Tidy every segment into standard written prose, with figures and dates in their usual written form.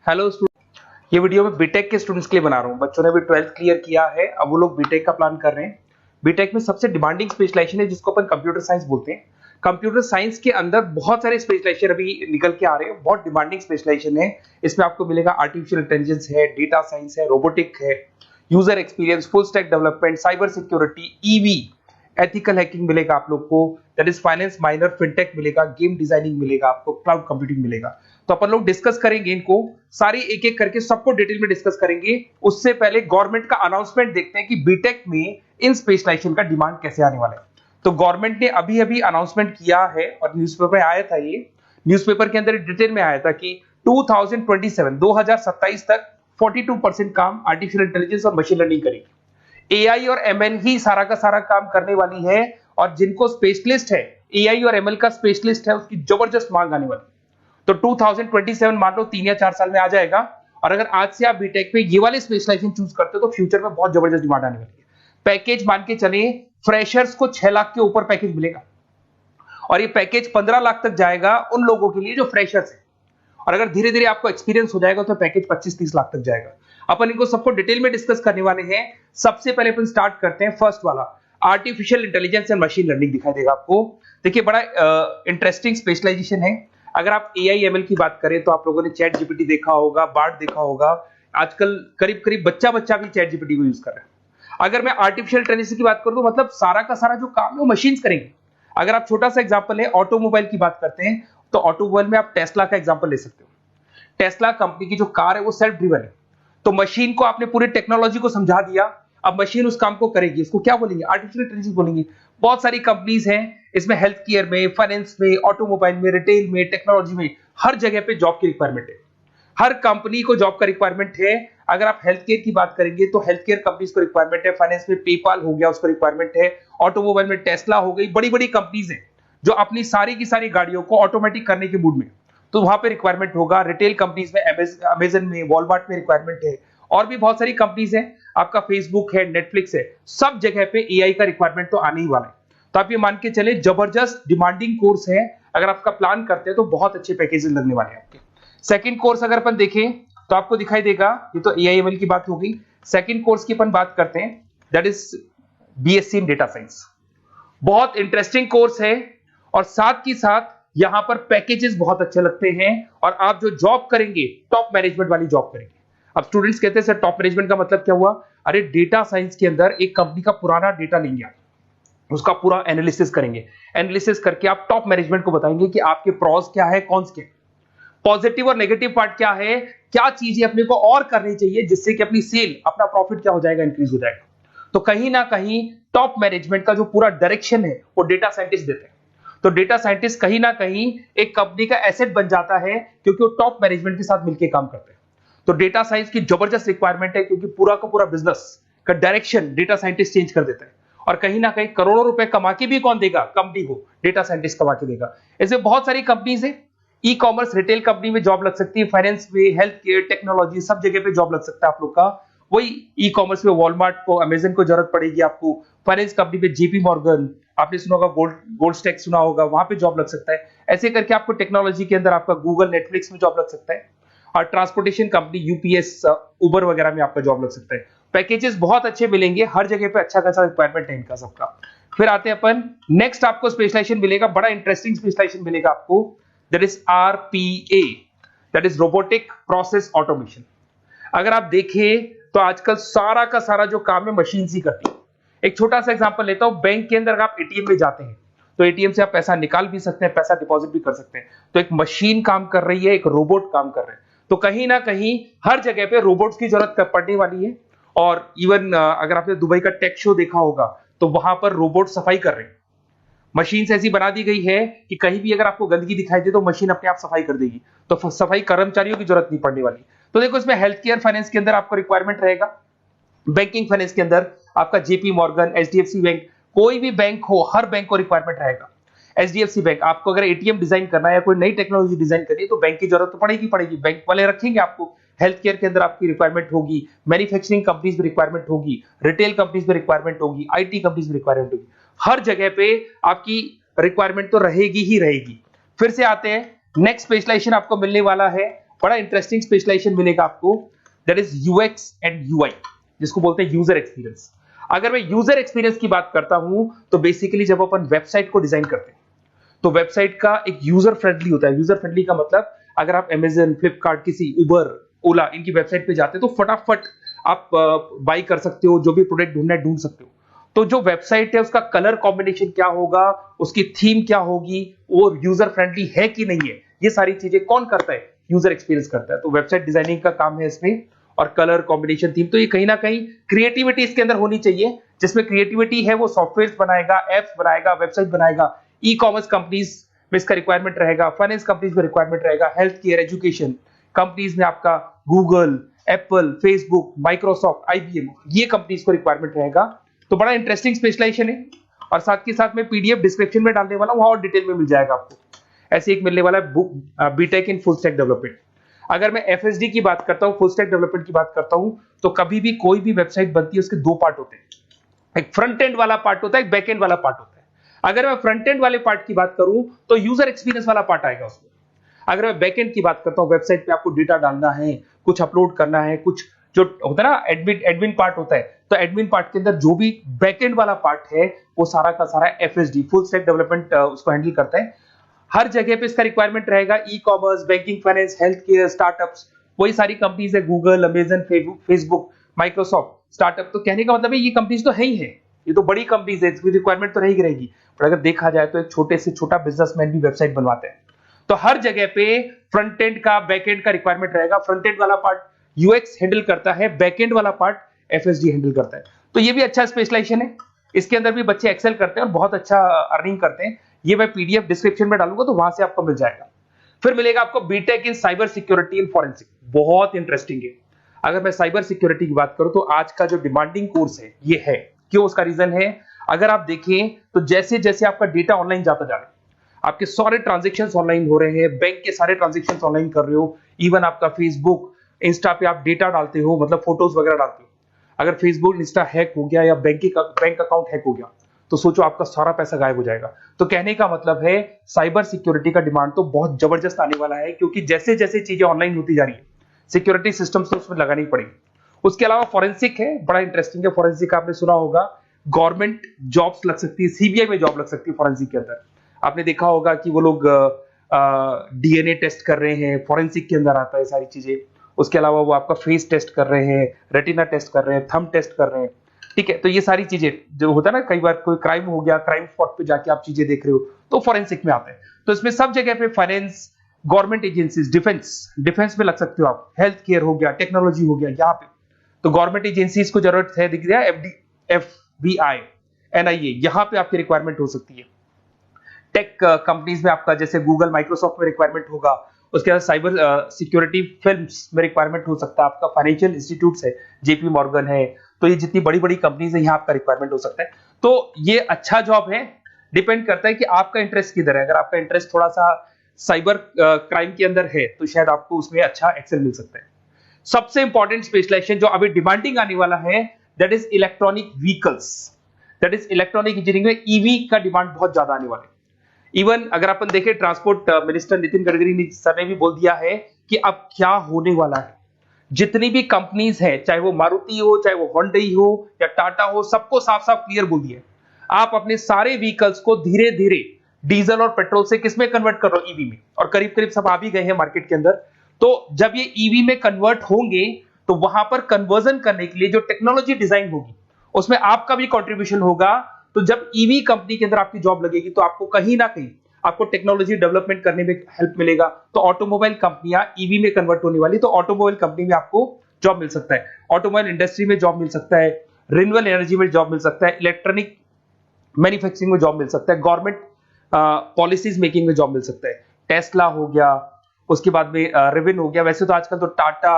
Hello ये video मैं BTech के स्टूडेंट्स के लिए बना रहा हूँ। बच्चों ने अभी 12th क्लियर किया है, अब वो लोग बीटेक का प्लान कर रहे हैं। बीटेक में सबसे डिमांडिंग स्पेशलाइजेशन है जिसको अपन कंप्यूटर साइंस बोलते हैं। कंप्यूटर साइंस के अंदर बहुत सारे स्पेशलाइजेशन अभी निकल के आ रहे हैं, बहुत डिमांडिंग स्पेशलाइजेशन है। इसमें आपको मिलेगा आर्टिफिशियल इंटेलिजेंस है, डेटा साइंस है, रोबोटिक है, user experience, full stack development, cyber security, EV, ethical hacking मिलेगा आप लोग को, that is finance minor, fintech मिलेगा, गेम डिजाइनिंग मिलेगा, आपको क्लाउड कंप्यूटिंग मिलेगा। तो अपन लोग डिस्कस करेंगे इनको सारी एक एक करके, सबको डिटेल में डिस्कस करेंगे। उससे पहले गवर्नमेंट का अनाउंसमेंट देखते हैं कि बीटेक में इन स्पेशलाइजेशन का डिमांड कैसे आने वाला है। तो गवर्नमेंट ने अभी अभी अनाउंसमेंट किया है और न्यूज़पेपर में आया था, ये न्यूज़पेपर के अंदर डिटेल में आया था कि 2027 तक 42% काम आर्टिफिशियल इंटेलिजेंस और मशीन लर्निंग करेगी। एआई और एमएल ही सारा का सारा काम करने वाली है, और जिनको स्पेशलिस्ट है, एआई और एमएल का स्पेशलिस्ट है, उसकी जबरदस्त मांग आने वाली। तो 2027 मान लो 3 या 4 साल में आ जाएगा। और अगर आज से आप बीटेक में ये वाले स्पेशलाइजेशन चूज करते हो तो फ्यूचर में बहुत जबरदस्त डिमांड आने वाली है। पैकेज मान के चले, फ्रेशर्स को 6 लाख के ऊपर पैकेज मिलेगा, और ये पैकेज 15 लाख तक जाएगा उन लोगों के लिए जो फ्रेशर्स है। और अगर धीरे धीरे आपको एक्सपीरियंस हो जाएगा तो पैकेज 25-30 लाख तक जाएगा। अपन इनको सबको डिटेल में डिस्कस करने वाले हैं। सबसे पहले अपन स्टार्ट करते हैं फर्स्ट वाला, artificial intelligence and machine learning दिखाई देगा आपको। देखिए बड़ा इंटरेस्टिंग स्पेशलाइजेशन है। अगर आप एआई एमएल की बात करें तो आप लोगों ने चैट जीपीटी देखा होगा, बार्ड देखा होगा। आजकल करीब करीब बच्चा भी चैट जीपीटी को यूज कर रहा है। अगर मैं आर्टिफिशियल इंटेलिजेंस की बात करूं तो मतलब सारा का सारा जो काम है वो मशीन्स करेंगे। अगर आप छोटा सा एग्जांपल है, ऑटोमोबाइल की बात करते हैं तो ऑटोमोबाइल में आप टेस्ला का एग्जांपल ले सकते हो। टेस्ला कंपनी की जो कार है वो सेल्फ ड्रिवन है। तो मशीन को आपने पूरी टेक्नोलॉजी को समझा दिया, अब मशीन उस काम को करेगी। इसको क्या बोलेंगे? आर्टिफिशियल इंटेलिजेंस बोलेंगे। बहुत सारी कंपनीज हैं इसमें, हेल्थ केयर में, फाइनेंस में, ऑटोमोबाइल में, रिटेल में, टेक्नोलॉजी में, हर जगह पे जॉब की रिक्वायरमेंट है। हर कंपनी को जॉब का रिक्वायरमेंट है। अगर आप हेल्थ केयर की बात करेंगे तो हेल्थ केयर कंपनीज को रिक्वायरमेंट है, फाइनेंस में पेपाल हो गया उसको रिक्वायरमेंट है, ऑटोमोबाइल में टेस्ला हो गई, बड़ी बड़ी कंपनीज हैं जो अपनी सारी की सारी गाड़ियों को ऑटोमेटिक करने के मूड में, तो वहां पे रिक्वायरमेंट होगा। रिटेल कंपनीज में अमेजन में, वॉलमार्ट में रिक्वायरमेंट है, और भी बहुत सारी कंपनीज हैं, आपका फेसबुक है, नेटफ्लिक्स है, सब जगह पे एआई का रिक्वायरमेंट तो आने ही वाला है। तो आप ये मान के चले जबरदस्त डिमांडिंग कोर्स है। अगर आपका प्लान करते हैं तो बहुत अच्छे पैकेजेस लगने वाले हैं आपके। सेकंड कोर्स अगर अपन देखें तो आपको दिखाई देगा, ये तो एआई एमएल की बात हो गई। सेकंड कोर्स की अपन बात करते हैं, that is BSc in data science. बहुत इंटरेस्टिंग कोर्स है, और साथ ही साथ यहां पर पैकेजेस बहुत अच्छे लगते हैं, और आप जो जॉब करेंगे टॉप मैनेजमेंट वाली जॉब करेंगे। अब स्टूडेंट्स कहते हैं सर टॉप मैनेजमेंट का मतलब क्या हुआ? अरे डेटा साइंस के अंदर एक कंपनी का पुराना डेटा लेंगे आप, उसका पूरा एनालिसिस करेंगे, एनालिसिस करके आप टॉप मैनेजमेंट को बताएंगे कि आपके प्रॉस क्या है, कॉन्स क्या है, पॉजिटिव और नेगेटिव पार्ट क्या है, क्या चीजें अपने को और करनी चाहिए जिससे कि अपनी सेल, अपना प्रॉफिट क्या हो जाएगा, इंक्रीज हो जाएगा। तो कहीं ना कहीं टॉप मैनेजमेंट का जो पूरा डायरेक्शन है वो डेटा साइंटिस्ट देते हैं। तो डेटा साइंटिस्ट कहीं ना कहीं एक कंपनी का एसेट बन जाता है, क्योंकि वो टॉप मैनेजमेंट के साथ मिलकर काम करते हैं। तो डेटा साइंस की जबरदस्त रिक्वायरमेंट है, क्योंकि पूरा का पूरा बिजनेस का डायरेक्शन डेटा साइंटिस्ट चेंज कर देता है। और कहीं ना कहीं करोड़ों रुपए कमा के भी कौन देगा? कंपनी को डेटा साइंटिस्ट कमा के देगा। ऐसे बहुत सारी कंपनीज है, ई कॉमर्स रिटेल कंपनी में जॉब लग सकती है, फाइनेंस में, हेल्थ केयर, टेक्नोलॉजी, सब जगह पे जॉब लग सकता है आप लोग का। वही ई कॉमर्स में वॉलमार्ट को, अमेजन को जरूरत पड़ेगी आपको। फाइनेंस कंपनी में जेपी मॉर्गन, आपने सुना होगा, गोल्ड स्टैक सुना होगा, वहां पे जॉब लग सकता है। ऐसे करके आपको टेक्नोलॉजी के अंदर आपका गूगल, नेटफ्लिक्स में जॉब लग सकता है। और ट्रांसपोर्टेशन कंपनी यूपीएस, उबर वगैरह में आपका जॉब लग सकता है। पैकेजेस बहुत अच्छे मिलेंगे, हर जगह पे अच्छा खासा रिक्वायरमेंट है इनका सबका। फिर आते हैं अपन नेक्स्ट, आपको स्पेशलाइजेशन मिलेगा, बड़ा इंटरेस्टिंग स्पेशलाइजेशन मिलेगा आपको, that is RPA, that is robotic process automation. अगर आप देखें तो आजकल सारा का सारा जो काम है मशीन ही करती है। एक छोटा सा एग्जांपल लेता हूं, बैंक के अंदर आप एटीएम में जाते हैं तो एटीएम से आप पैसा निकाल भी सकते हैं, पैसा डिपॉजिट भी कर सकते हैं। तो एक मशीन काम कर रही है, एक रोबोट काम कर रहे हैं। तो कहीं ना कहीं हर जगह पे रोबोट्स की जरूरत पड़ने वाली है। और इवन अगर आपने दुबई का टेक शो देखा होगा तो वहां पर रोबोट सफाई कर रहे हैं। मशीन ऐसी बना दी गई है कि कहीं भी अगर आपको गंदगी दिखाई दे तो मशीन अपने आप सफाई कर देगी, तो सफाई कर्मचारियों की जरूरत नहीं पड़ने वाली। तो देखो इसमें हेल्थ केयर, फाइनेंस के अंदर आपको रिक्वायरमेंट रहेगा, बैंकिंग फाइनेंस के अंदर आपका जेपी मॉर्गन, एचडीएफसी बैंक, कोई भी बैंक हो, हर बैंक को रिक्वायरमेंट रहेगा। एचडीएफसी बैंक, आपको अगर एटीएम डिजाइन करना है या कोई नई टेक्नोलॉजी डिजाइन करनी है तो बैंक की जरूरत तो पड़ेगी, बैंक वाले रखेंगे आपको। हेल्थ केयर के अंदर आपकी रिक्वायरमेंट होगी, मैन्युफैक्चरिंग कंपनीज में रिक्वायरमेंट होगी, रिटेल कंपनीज में रिक्वायरमेंट होगी, आईटी कंपनीज में रिक्वायरमेंट होगी। हर जगह पे आपकी रिक्वायरमेंट तो रहेगी ही रहेगी। फिर से आते हैं, नेक्स्ट स्पेशलाइजेशन आपको मिलने वाला है बड़ा इंटरेस्टिंग स्पेशलाइजेशन मिलेगा आपको, that is UX and UI, जिसको बोलते हैं यूजर एक्सपीरियंस। अगर मैं यूजर एक्सपीरियंस की बात करता हूं तो बेसिकली जब अपन वेबसाइट को डिजाइन करते हैं तो वेबसाइट का एक यूजर फ्रेंडली होता है। यूजर फ्रेंडली का मतलब अगर आप अमेजन, फ्लिपकार्ट, किसी उबर, ओला इनकी वेबसाइट पे जाते हैं तो फटाफट आप बाई कर सकते हो, जो भी प्रोडक्ट ढूंढना है ढूंढ सकते हो। तो जो वेबसाइट है उसका कलर कॉम्बिनेशन क्या होगा, उसकी थीम क्या होगी, वो यूजर फ्रेंडली है कि नहीं है, ये सारी चीजें कौन करता है, यूजर एक्सपीरियंस करता है। तो वेबसाइट डिजाइनिंग का काम है इसमें, और कलर कॉम्बिनेशन, थीम, तो ये कहीं ना कहीं क्रिएटिविटी इसके अंदर होनी चाहिए। जिसमें क्रिएटिविटी है वो सॉफ्टवेयर बनाएगा, एप्स बनाएगा, वेबसाइट बनाएगा। ई कॉमर्स कंपनीज में इसका रिक्वायरमेंट रहेगा, फाइनेंस कंपनीज में रिक्वायरमेंट रहेगा, हेल्थ केयर, एजुकेशन कंपनीज में आपका Google, Apple, Facebook, Microsoft, IBM, ये कंपनीज को रिक्वायरमेंट रहेगा। तो बड़ा इंटरेस्टिंग स्पेशलाइजेशन है, और साथ के साथ में पीडीएफ डिस्क्रिप्शन में डालने वाला हूं, और डिटेल में मिल जाएगा आपको। ऐसे एक मिलने वाला है book, BTech in full stack development. अगर मैं एफएसडी की बात करता हूं, फुल स्टैक डेवलपमेंट की बात करता हूं, तो कभी भी कोई भी वेबसाइट बनती है उसके दो पार्ट होते हैं, एक फ्रंट एंड वाला पार्ट होता है, एक बैक एंड वाला पार्ट होता है। अगर मैं फ्रंट एंड वाले पार्ट की बात करूं तो यूजर एक्सपीरियंस वाला पार्ट आएगा उसमें। अगर मैं बैक एंड की बात करता हूं, वेबसाइट पे आपको डेटा डालना है, कुछ अपलोड करना है, कुछ जो होता है ना एडमिन पार्ट होता है, तो एडमिन पार्ट के अंदर जो भी बैक एंड वाला पार्ट है वो सारा का सारा एफएसडी, फुल स्टैक डेवलपमेंट, उसको हैंडल करता है। हर जगह पे इसका रिक्वायरमेंट रहेगा। E commerce, banking, finance, health care, startups, वही सारी कंपनीज है, Google, Amazon, Facebook, Microsoft, startup. तो कहने का मतलब है ये कंपनीज तो है ही है, ये तो बड़ी कंपनीज है, इसकी रिक्वायरमेंट तो रहेगी। पर अगर देखा जाए तो एक छोटे से छोटा बिजनेसमैन भी वेबसाइट बनवाते हैं। तो हर जगह पे फ्रंट एंड का, बैक एंड का रिक्वायरमेंट रहेगा। फ्रंट एंड वाला पार्ट यूएक्स हैंडल करता है, बैक एंड वाला पार्ट एफएसडी हैंडल करता है। तो ये भी अच्छा स्पेशलाइजेशन है, इसके अंदर भी बच्चे एक्सेल करते हैं और बहुत अच्छा अर्निंग करते हैं। ये मैं पीडीएफ डिस्क्रिप्शन में डालूंगा तो वहां से आपको मिल जाएगा। फिर मिलेगा आपको BTech in cyber security and forensic, बहुत इंटरेस्टिंग है। अगर मैं साइबर सिक्योरिटी की बात करूं तो आज का जो डिमांडिंग कोर्स है ये है। क्यों? उसका रीजन है, अगर आप देखें तो जैसे जैसे आपका डेटा ऑनलाइन जाता जा रहा है, आपके सारे ट्रांजेक्शन्स ऑनलाइन हो रहे हैं, बैंक के सारे ट्रांजेक्शन्स ऑनलाइन कर रहे हो, इवन आपका फेसबुक, इंस्टा पे आप डेटा डालते हो, मतलब फोटोज वगैरह डालते हो। अगर फेसबुक, इंस्टा हैक हो गया या बैंक अकाउंट हैक हो गया तो सोचो आपका सारा पैसा गायब हो जाएगा। तो कहने का मतलब है साइबर सिक्योरिटी का डिमांड तो बहुत जबरदस्त आने वाला है, क्योंकि जैसे जैसे चीजें ऑनलाइन होती जा रही है सिक्योरिटी सिस्टम्स तो उसमें लगानी पड़ेगी। उसके अलावा फॉरेंसिक है, बड़ा इंटरेस्टिंग है। फॉरेंसिक आपने सुना होगा, गवर्नमेंट जॉब्स लग सकती है, सीबीआई में जॉब लग सकती है फॉरेंसिक के अंदर। आपने देखा होगा कि वो लोग डीएनए टेस्ट कर रहे हैं, फॉरेंसिक के अंदर आता है सारी चीजें। उसके अलावा वो आपका फेस टेस्ट कर रहे हैं, रेटिना टेस्ट कर रहे हैं, थंब टेस्ट कर रहे हैं, ठीक है। तो ये सारी चीजें जो होता है ना, कई बार कोई क्राइम हो गया, क्राइम स्पॉट पे जाके आप चीजें देख रहे हो तो फॉरेंसिक में आता है। तो इसमें सब जगह पे फाइनेंस, गवर्नमेंट एजेंसीज, डिफेंस में लग सकते हो आप, हेल्थ केयर हो गया, टेक्नोलॉजी हो गया, यहाँ पे तो गवर्नमेंट एजेंसीज को जरूरत है, दिख रहा है, एफबीआई, एनआईए, यहाँ पे आपकी रिक्वायरमेंट हो सकती है। टेक कंपनीज में आपका जैसे गूगल, माइक्रोसॉफ्ट में रिक्वायरमेंट होगा। उसके बाद साइबर सिक्योरिटी फिल्म्स में रिक्वायरमेंट हो सकता है आपका, फाइनेंशियल इंस्टीट्यूट्स है, जेपी मॉर्गन है, तो ये जितनी बड़ी बड़ी कंपनीज है यहाँ आपका रिक्वायरमेंट हो सकता है। तो ये अच्छा जॉब है, डिपेंड करता है कि आपका इंटरेस्ट किधर है। अगर आपका इंटरेस्ट थोड़ा सा साइबर क्राइम के अंदर है तो शायद आपको उसमें अच्छा एक्सेल मिल सकता है। सबसे इंपॉर्टेंट स्पेशलाइजेशन जो अभी डिमांडिंग आने वाला है, that is electronic vehicles, that is electronic engineering में ईवी का डिमांड बहुत ज्यादा आने वाला है। इवन अगर अपन देखें, transport minister Nitin Gadkari sir ने भी बोल दिया है कि अब क्या होने वाला है, जितनी भी कंपनीज है, चाहे वो मारुति हो, चाहे वो होंडई हो या टाटा हो, सबको साफ साफ क्लियर बोल दिया, आप अपने सारे व्हीकल्स को धीरे धीरे डीजल और पेट्रोल से किसमें कन्वर्ट कर रहे हो, ईवी में। और करीब करीब सब आ भी गए हैं मार्केट के अंदर। तो जब ये ईवी में कन्वर्ट होंगे तो वहां पर कन्वर्जन करने के लिए जो टेक्नोलॉजी डिजाइन होगी उसमें आपका भी कंट्रीब्यूशन होगा। तो जब ईवी कंपनी के अंदर आपकी जॉब लगेगी तो आपको कहीं ना कहीं आपको टेक्नोलॉजी डेवलपमेंट करने में हेल्प मिलेगा। तो ऑटोमोबाइल कंपनियां ईवी में कन्वर्ट होने वाली, तो ऑटोमोबाइल कंपनी में आपको जॉब मिल सकता है, ऑटोमोबाइल इंडस्ट्री में जॉब मिल सकता है, रिन्यूएबल एनर्जी में जॉब मिल सकता है, इलेक्ट्रॉनिक मैन्युफैक्चरिंग में जॉब मिल सकता है, गवर्नमेंट पॉलिसीज मेकिंग में जॉब मिल सकता है, टेस्ला हो गया, उसके बाद में रिविन हो गया। वैसे तो आजकल तो टाटा,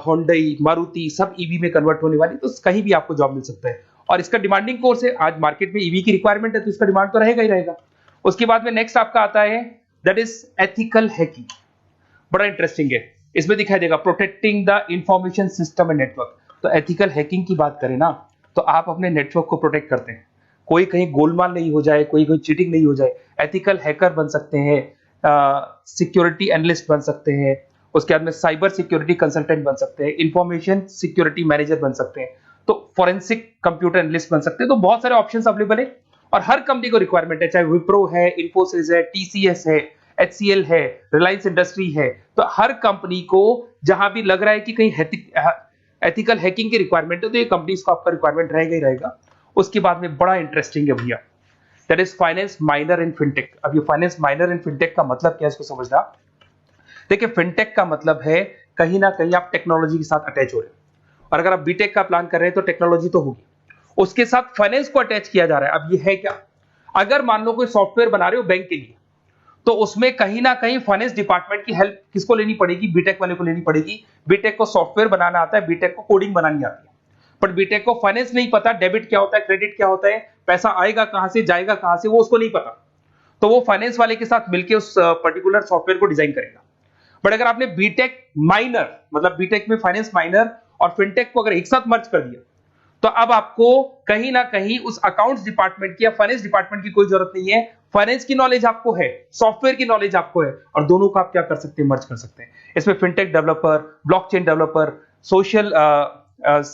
होंडई, मारुति सब ईवी में कन्वर्ट होने वाली, तो कहीं भी आपको जॉब मिल सकता है। और इसका डिमांडिंग कोर्स है, आज मार्केट में ईवी की रिक्वायरमेंट है तो इसका डिमांड तो रहेगा ही रहेगा। उसके बाद में नेक्स्ट आपका आता है दैट इज एथिकल हैकिंग, बड़ा इंटरेस्टिंग है। इसमें दिखाई देगा protecting the information system and network. तो एथिकल हैकिंग की बात करें ना, तो आप अपने नेटवर्क को प्रोटेक्ट करते हैं, कोई कहीं गोलमाल नहीं हो जाए, कोई चीटिंग नहीं हो जाए। एथिकल हैकर बन सकते हैं, सिक्योरिटी एनालिस्ट बन सकते हैं, उसके बाद में साइबर सिक्योरिटी कंसल्टेंट बन सकते हैं, इंफॉर्मेशन सिक्योरिटी मैनेजर बन सकते हैं, तो फॉरेंसिक कंप्यूटर एनालिस्ट बन सकते हैं। तो बहुत सारे ऑप्शंस अवेलेबल है और हर कंपनी को रिक्वायरमेंट है, चाहे विप्रो है, इन्फोसिस है, टीसीएस है, एचसीएल है, रिलायंस इंडस्ट्री है। तो हर कंपनी को जहां भी लग रहा है कि कहीं एथिकल हैकिंग की रिक्वायरमेंट है तो ये कंपनीज को आपका रिक्वायरमेंट रहेगा ही रहेगा। उसके बाद में बड़ा इंटरेस्टिंग है भैया, that is finance minor in fintech. अब ये फाइनेंस माइनर इन फिनटेक का मतलब क्या है इसको समझना। देखिए फिनटेक का मतलब है कहीं ना कहीं आप टेक्नोलॉजी के साथ अटैच हो रहे हो, और अगर आप बीटेक का प्लान कर रहे हैं तो टेक्नोलॉजी तो होगी, उसके साथ फाइनेंस को अटैच किया जा रहा है। अब ये है क्या, अगर मान लो कोई सॉफ्टवेयर बना रहे हो बैंक के लिए, तो उसमें कहीं ना कहीं फाइनेंस डिपार्टमेंट की हेल्प किसको लेनी पड़ेगी, बीटेक वाले को लेनी पड़ेगी। बीटेक को सॉफ्टवेयर बनाना आता है, बीटेक को कोडिंग बनानी आती है, बट बीटेक को फाइनेंस नहीं पता, डेबिट क्या होता है, क्रेडिट क्या होता है, पैसा आएगा कहां से, जाएगा कहां से, वो उसको नहीं पता। तो वो फाइनेंस वाले के साथ मिलकर उस पर्टिकुलर सॉफ्टवेयर को डिजाइन करेगा। बट अगर आपने बीटेक माइनर, मतलब बीटेक में फाइनेंस माइनर और फिनटेक को अगर एक साथ मर्ज कर दिया, तो अब आपको कहीं ना कहीं उस अकाउंट्स डिपार्टमेंट की या फाइनेंस डिपार्टमेंट की कोई जरूरत नहीं है। फाइनेंस की नॉलेज आपको है, सॉफ्टवेयर की नॉलेज आपको है, और दोनों को आप क्या कर सकते हैं, मर्ज कर सकते हैं। इसमें fintech developer, blockchain developer, social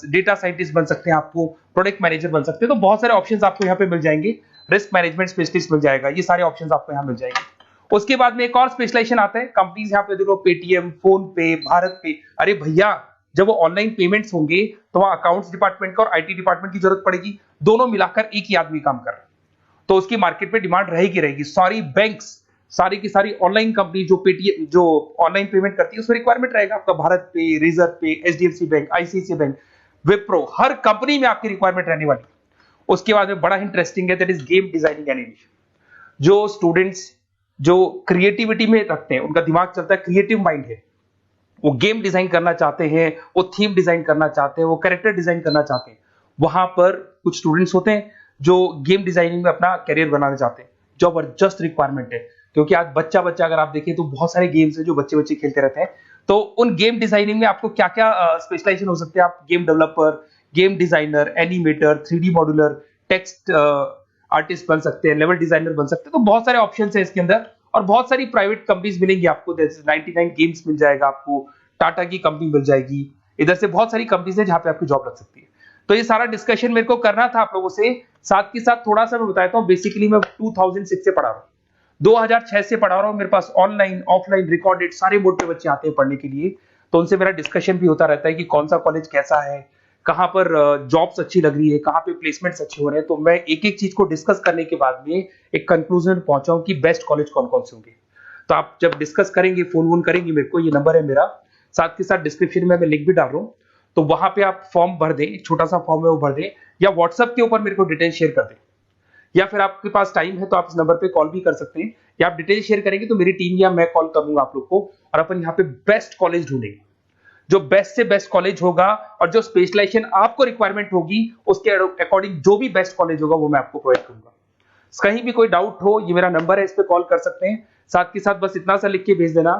data scientist बन सकते हैं, आपको प्रोडक्ट मैनेजर बन सकते हैं। तो बहुत सारे ऑप्शंस आपको यहाँ पे मिल जाएंगे, रिस्क मैनेजमेंट स्पेशलिस्ट मिल जाएगा, ये सारे ऑप्शंस आपको यहाँ मिल जाएंगे। उसके बाद में एक और स्पेशलाइजेशन आता है, कंपनीज यहाँ पे देखो पेटीएम, फोन पे, भारत पे। अरे भैया जब वो ऑनलाइन पेमेंट्स होंगे तो वहां अकाउंट्स डिपार्टमेंट का और आईटी डिपार्टमेंट की जरूरत पड़ेगी, दोनों मिलाकर एक ही आदमी काम कर रहा है, तो उसकी मार्केट में डिमांड रहेगी रहेगी। सारी बैंक्स, सारी की सारी ऑनलाइन कंपनी जो पेटीएम, जो ऑनलाइन पेमेंट करती है, उसमें रिक्वायरमेंट रहेगा आपका Bharat Pe, Razorpay, HDFC bank, ICICI bank, Wipro, हर कंपनी में आपकी रिक्वायरमेंट रहने वाली। उसके बाद में बड़ा इंटरेस्टिंग है, that is game designing animation. जो स्टूडेंट्स जो क्रिएटिविटी में रखते हैं, उनका दिमाग चलता है, क्रिएटिव माइंड है, वो गेम डिजाइन करना चाहते हैं, वो थीम डिजाइन करना चाहते हैं, वो कैरेक्टर डिजाइन करना चाहते हैं, वहां पर कुछ स्टूडेंट्स होते हैं जो गेम डिजाइनिंग में अपना करियर बनाना चाहते हैं। जबरदस्त रिक्वायरमेंट है, क्योंकि आज बच्चा बच्चा अगर आप देखें तो बहुत सारे गेम्स हैं जो बच्चे बच्चे खेलते रहते हैं। तो उन गेम डिजाइनिंग में आपको क्या क्या स्पेशलाइजेशन हो सकते हैं, आप game developer, game designer, animator, 3D modular, text artist बन सकते हैं, लेवल डिजाइनर बन सकते हैं। तो बहुत सारे ऑप्शन है इसके अंदर, और बहुत सारी प्राइवेट कंपनीज मिलेंगी आपको, जैसे 99 गेम्स मिल जाएगा आपको, टाटा की कंपनी मिल जाएगी, इधर से बहुत सारी कंपनीज है जहां पे आपकी जॉब लग सकती है। तो ये सारा डिस्कशन मेरे को करना था आप लोगों से, साथ के साथ थोड़ा सा मैं बताता हूँ। बेसिकली मैं 2006 से पढ़ा रहा हूँ, 2006 से पढ़ा रहा हूँ। मेरे पास ऑनलाइन ऑफलाइन रिकॉर्डेड सारे बोर्ड पे बच्चे आते हैं पढ़ने के लिए, तो उनसे मेरा डिस्कशन भी होता रहता है कि कौन सा कॉलेज कैसा है, कहाँ पर जॉब्स अच्छी लग रही है, कहाँ पे प्लेसमेंट्स अच्छे हो रहे हैं। तो मैं एक एक चीज को डिस्कस करने के बाद में एक कंक्लूजन पहुंचा हूं कि बेस्ट कॉलेज कौन कौन से होंगे। तो आप जब डिस्कस करेंगे, फोन वोन करेंगे मेरे को, ये नंबर है मेरा, साथ के साथ डिस्क्रिप्शन में मैं लिंक भी डाल रहा हूँ, तो वहां पे आप फॉर्म भर दें, एक छोटा सा फॉर्म है वो भर दें, या व्हाट्सएप के ऊपर मेरे को डिटेल शेयर कर दें, या फिर आपके पास टाइम है तो आप इस नंबर पे कॉल भी कर सकते हैं, या आप डिटेल शेयर करेंगे तो मेरी टीम या मैं कॉल करूंगा आप लोग को, और अपन यहाँ पे बेस्ट कॉलेज ढूंढेंगे, जो बेस्ट से बेस्ट कॉलेज होगा, और जो स्पेशलाइजेशन आपको रिक्वायरमेंट होगी उसके अकॉर्डिंग जो भी बेस्ट कॉलेज होगा वो मैं आपको प्रोवाइड करूंगा। कहीं भी कोई डाउट हो, ये मेरा नंबर है, इस पे कॉल कर सकते हैं। साथ के साथ बस इतना सा लिख के भेज देना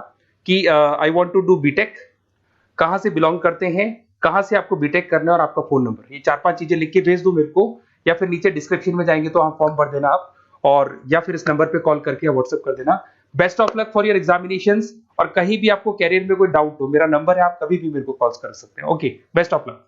कि I want to do BTech, कहां से बिलोंग करते हैं, कहां से आपको बीटेक करना है, और आपका फोन नंबर, ये 4-5 चीजें लिख के भेज दो मेरे को, या फिर नीचे डिस्क्रिप्शन में जाएंगे तो आप फॉर्म भर देना आप, और या फिर इस नंबर पे कॉल करके या व्हाट्सएप कर देना। Best of luck for your examinations, और कहीं भी आपको कैरियर में कोई डाउट हो, मेरा नंबर है, आप कभी भी मेरे को कॉल कर सकते हैं। Okay, best of luck.